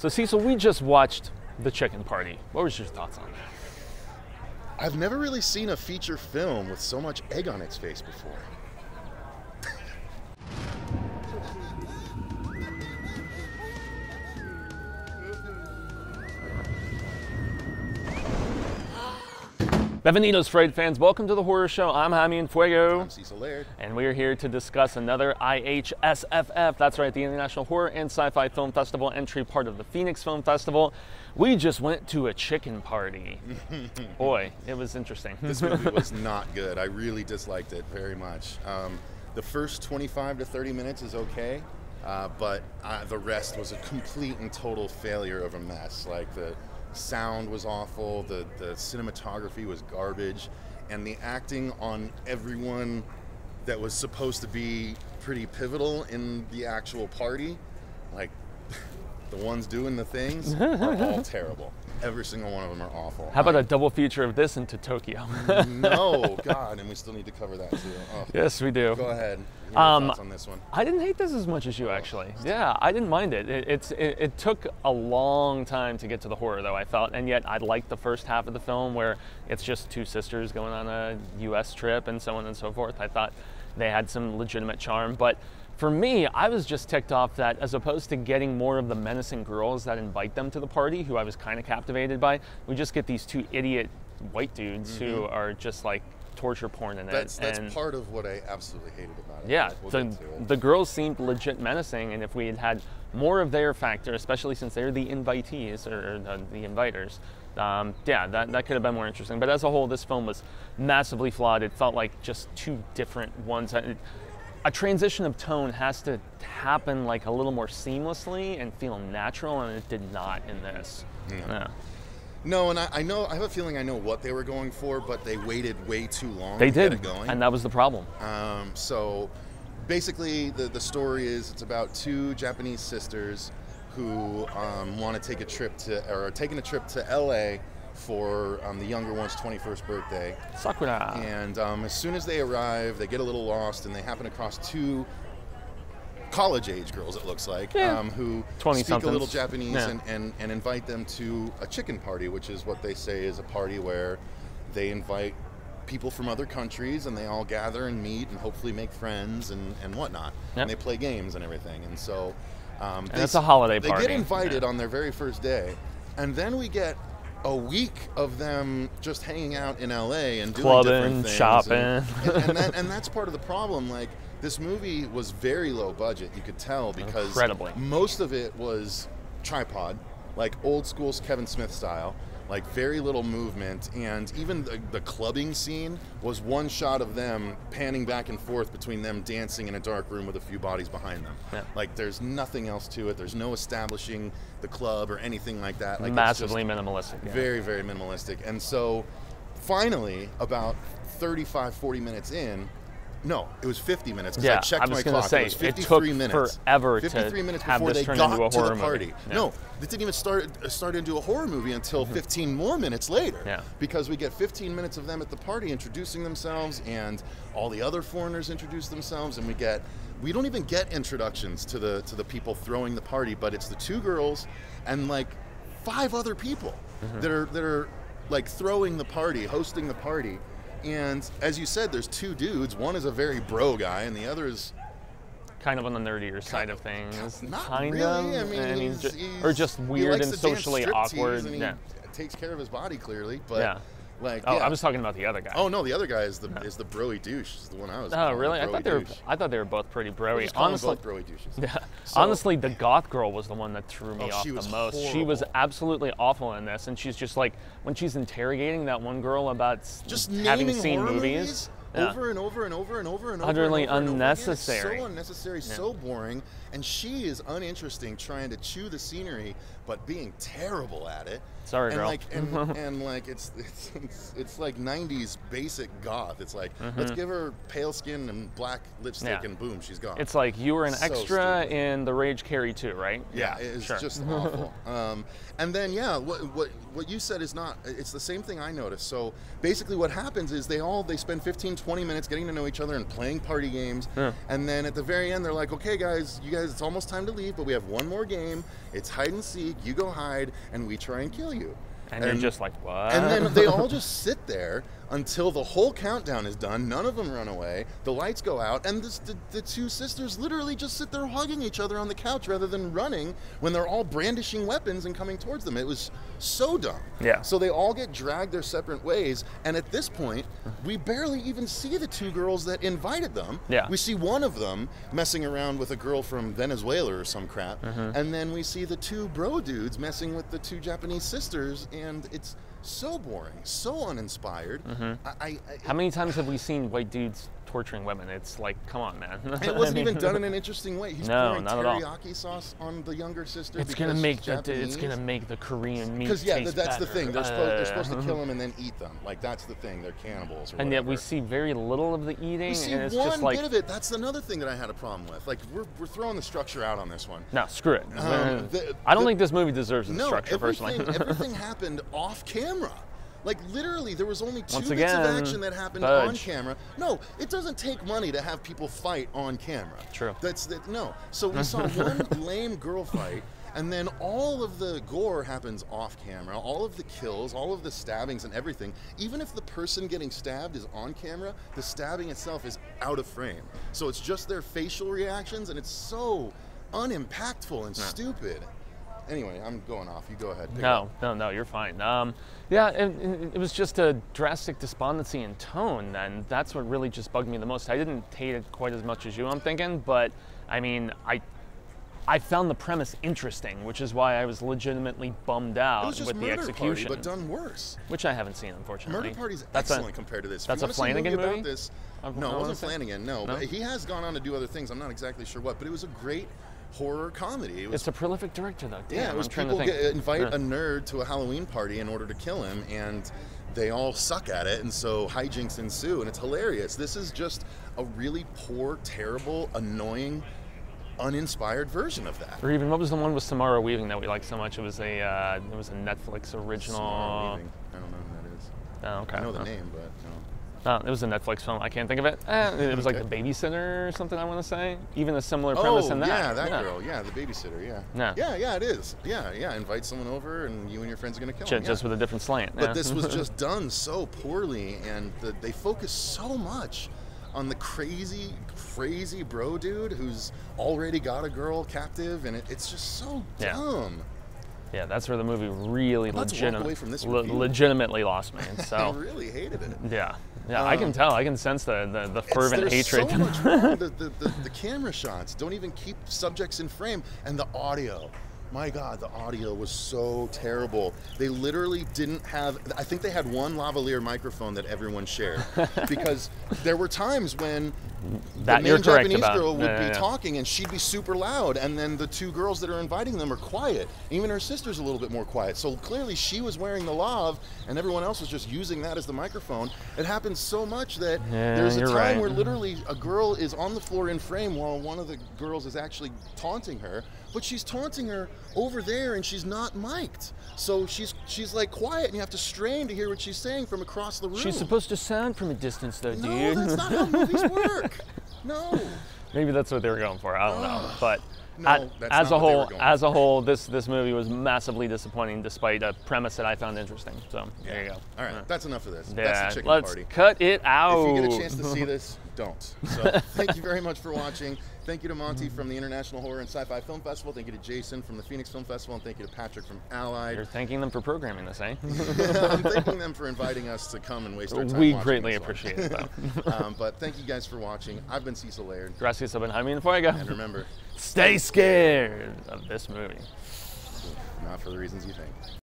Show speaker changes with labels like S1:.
S1: So Cecil, we just watched The Chicken Party. What was your thoughts on that?
S2: I've never really seen a feature film with so much egg on its face before.
S1: Bienvenidos, Fright fans. Welcome to the horror show. I'm Jaime Fuego.
S2: I'm Cecil Laird.
S1: And we're here to discuss another IHSFF. That's right, the International Horror and Sci-Fi Film Festival, entry part of the Phoenix Film Festival. We just went to a chicken party. Boy, it was interesting.
S2: This movie was not good. I really disliked it very much. The first 25 to 30 minutes is okay, but the rest was a complete and total failure of a mess. Like the sound was awful, the cinematography was garbage, and the acting on everyone that was supposed to be pretty pivotal in the actual party, like the ones doing the things, are all terrible. Every single one of them are awful.
S1: How about a double feature of this into Tokyo?
S2: No, God, and we still need to cover that too. Oh.
S1: Yes, we do.
S2: Go ahead. Your thoughts on this one?
S1: I didn't hate this as much as you, actually. Yeah, I didn't mind it. It took a long time to get to the horror, though, I felt, and yet I liked the first half of the film where it's just two sisters going on a U.S. trip and so on and so forth. I thought they had some legitimate charm, but for me, I was just ticked off that as opposed to getting more of the menacing girls that invite them to the party, who I was kind of captivated by, we just get these two idiot white dudes who are just like torture porn in it.
S2: That's part of what I absolutely hated about it.
S1: Yeah, the girls seemed legit menacing, and if we had had more of their factor, especially since they're the invitees or the inviters, yeah, that could have been more interesting. But as a whole, this film was massively flawed. It felt like just two different ones. A transition of tone has to happen like a little more seamlessly and feel natural, and it did not in this. Yeah.
S2: No, and I have a feeling I know what they were going for, but they waited way too long
S1: to
S2: get it going.
S1: And that was the problem.
S2: So basically the story is it's about two Japanese sisters who want to take a trip to, or are taking a trip to LA for the younger one's 21st birthday.
S1: Sakura.
S2: And as soon as they arrive, they get a little lost, and they happen across two college-age girls, it looks like, who speak a little Japanese and invite them to a chicken party, which is what they say is a party where they invite people from other countries, and they all gather and meet and hopefully make friends and whatnot. And they play games and everything. And so
S1: it's a holiday party.
S2: They get invited on their very first day, and then we get a week of them just hanging out in LA and doing different things,
S1: shopping,
S2: and that's part of the problem. Like, this movie was very low budget, you could tell, because most of it was tripod, like old school Kevin Smith style, like very little movement, and even the clubbing scene was one shot of them panning back and forth between them dancing in a dark room with a few bodies behind them. Like, there's nothing else to it. There's no establishing the club or anything like that. Like,
S1: massively minimalistic.
S2: Very, very minimalistic. And so finally, about 35, 40 minutes in, no, it was 50 minutes, because I checked my clock. It was 53 minutes.
S1: Forever
S2: 53 minutes
S1: have
S2: before
S1: this
S2: they
S1: turn
S2: got
S1: into a
S2: to
S1: horror
S2: the party.
S1: movie.
S2: No, it didn't even start into a horror movie until 15 more minutes later. Because we get 15 minutes of them at the party introducing themselves, and all the other foreigners introduce themselves, and we don't even get introductions to the people throwing the party, but it's the two girls and like 5 other people that are like throwing the party, hosting the party. And as you said, there's two dudes. One is a very bro guy, and the other is
S1: kind of on the nerdier side of things.
S2: Not
S1: kind
S2: really.
S1: Of.
S2: I mean,
S1: and he's just weird and socially awkward.
S2: And he takes care of his body clearly, but like,
S1: I was talking about the other guy.
S2: Oh no, the other guy is the broy douche. Is the one I was.
S1: Oh really? I thought they were both pretty broy. Honestly,
S2: both broy douches.
S1: Yeah. So, honestly, the goth girl was the one that threw me off the most.
S2: Horrible.
S1: She was absolutely awful in this, and she's just like, when she's interrogating that one girl about
S2: just
S1: having seen
S2: movies over and over and over and over and over.
S1: Utterly
S2: unnecessary. So unnecessary, so boring, and she is uninteresting, trying to chew the scenery, but being terrible at it.
S1: Sorry, girl.
S2: And like it's like 90s basic goth. It's like, let's give her pale skin and black lipstick, and boom, she's gone.
S1: It's like you were an extra in The Rage Carrie 2, right?
S2: Yeah, it's just awful. And then what you said is not. It's the same thing I noticed. So basically, what happens is they spend 15, 20 minutes getting to know each other and playing party games.
S1: Yeah.
S2: And then at the very end, they're like, okay, guys, it's almost time to leave, but we have one more game. It's hide and seek. You go hide, and we try and kill you.
S1: And you're just like, what?
S2: And then they all just sit there until the whole countdown is done. None of them run away. The lights go out, and the two sisters literally just sit there hugging each other on the couch rather than running when they're all brandishing weapons and coming towards them. It was so dumb.
S1: Yeah.
S2: So they all get dragged their separate ways, and at this point, we barely even see the two girls that invited them.
S1: Yeah.
S2: We see one of them messing around with a girl from Venezuela or some crap, and then we see the two bro dudes messing with the two Japanese sisters, and it's so boring, so uninspired.
S1: How many times have we seen white dudes torturing women? It's like, come on, man.
S2: It wasn't even done in an interesting way. He's
S1: No,
S2: pouring
S1: not at all.
S2: teriyaki sauce on the younger sister.
S1: It's gonna make the Korean meat
S2: Because
S1: taste
S2: that's the
S1: better.
S2: thing. They're supposed to kill them and then eat them. Like that's the thing. They're cannibals. Or
S1: and yet we
S2: whatever.
S1: see very little of the eating.
S2: We see
S1: and it's
S2: one
S1: just like,
S2: bit of it. That's another thing that I had a problem with. Like we're throwing the structure out on this one.
S1: no, screw it. I don't think this movie deserves the structure, personally.
S2: Everything happened off camera. Like literally, there was only two
S1: Once
S2: bits
S1: again,
S2: of action that happened on camera. No, it doesn't take money to have people fight on camera.
S1: True.
S2: No. So we saw one lame girl fight, and then all of the gore happens off camera. All of the kills, all of the stabbings, and everything. Even if the person getting stabbed is on camera, the stabbing itself is out of frame. So it's just their facial reactions, and it's so unimpactful and stupid. Anyway, I'm going off. You go ahead.
S1: No, you're fine. Yeah, it was just a drastic despondency in tone, and that's what really just bugged me the most. I didn't hate it quite as much as you, I'm thinking, but I mean, I found the premise interesting, which is why I was legitimately bummed out with the execution.
S2: Party, but done worse.
S1: Which I haven't seen, unfortunately.
S2: Murder Party's excellent compared to this.
S1: That's a Flanagan movie?
S2: About this, no, it wasn't Flanagan. No, but he has gone on to do other things. I'm not exactly sure what, but it was a great horror comedy.
S1: It's a prolific director, though. Damn,
S2: yeah, it was people invite a nerd to a Halloween party in order to kill him, and they all suck at it, and so hijinks ensue, and it's hilarious. This is just a really poor, terrible, annoying, uninspired version of that.
S1: Or even, what was the one with Samara Weaving that we liked so much? It was a Netflix original.
S2: Samara Weaving. I don't know who that is.
S1: Oh, okay.
S2: I know the name, but no.
S1: It was a Netflix film. I can't think of it. It was like The Babysitter or something, I want to say. Even a similar premise in that.
S2: Yeah, that girl. Yeah, The Babysitter. Yeah.
S1: Yeah.
S2: Yeah, it is. Yeah. Invite someone over, and you and your friends are gonna kill them.
S1: Just with a different slant.
S2: But this was just done so poorly, and they focus so much on the crazy bro dude who's already got a girl captive, and it's just so dumb.
S1: Yeah, that's where the movie really legitimately lost me. And so
S2: I really hated it.
S1: Yeah, I can tell. I can sense the fervent hatred.
S2: There's so much wrong. The camera shots don't even keep subjects in frame, and the audio. My God, the audio was so terrible. They literally didn't have, I think they had one lavalier microphone that everyone shared. Because there were times when the main Japanese girl would be talking and she'd be super loud, and then the two girls that are inviting them are quiet. Even her sister's a little bit more quiet. So clearly she was wearing the lav and everyone else was just using that as the microphone. It happens so much that there's a time where literally a girl is on the floor in frame while one of the girls is actually taunting her. But she's taunting her over there, and she's not mic'd. So she's like quiet, and you have to strain to hear what she's saying from across the room.
S1: She's supposed to sound from a distance, though, dude.
S2: No, that's not how movies work. No.
S1: Maybe that's what they were going for. I don't know. But
S2: no,
S1: as a whole, this movie was massively disappointing, despite a premise that I found interesting. So there you go.
S2: All right, that's enough of this.
S1: Yeah,
S2: that's the chicken party.
S1: Let's cut it out.
S2: If you get a chance to see this, don't. So thank you very much for watching. Thank you to Monty from the International Horror and Sci-Fi Film Festival. Thank you to Jason from the Phoenix Film Festival. And thank you to Patrick from Allied.
S1: You're thanking them for programming this, eh?
S2: I'm thanking them for inviting us to come and waste our time.
S1: We greatly appreciate it, though.
S2: But thank you guys for watching. I've been Cecil Laird.
S1: Gracias, I've been Jaime and Fuego.
S2: And remember,
S1: stay scared of this movie.
S2: Not for the reasons you think.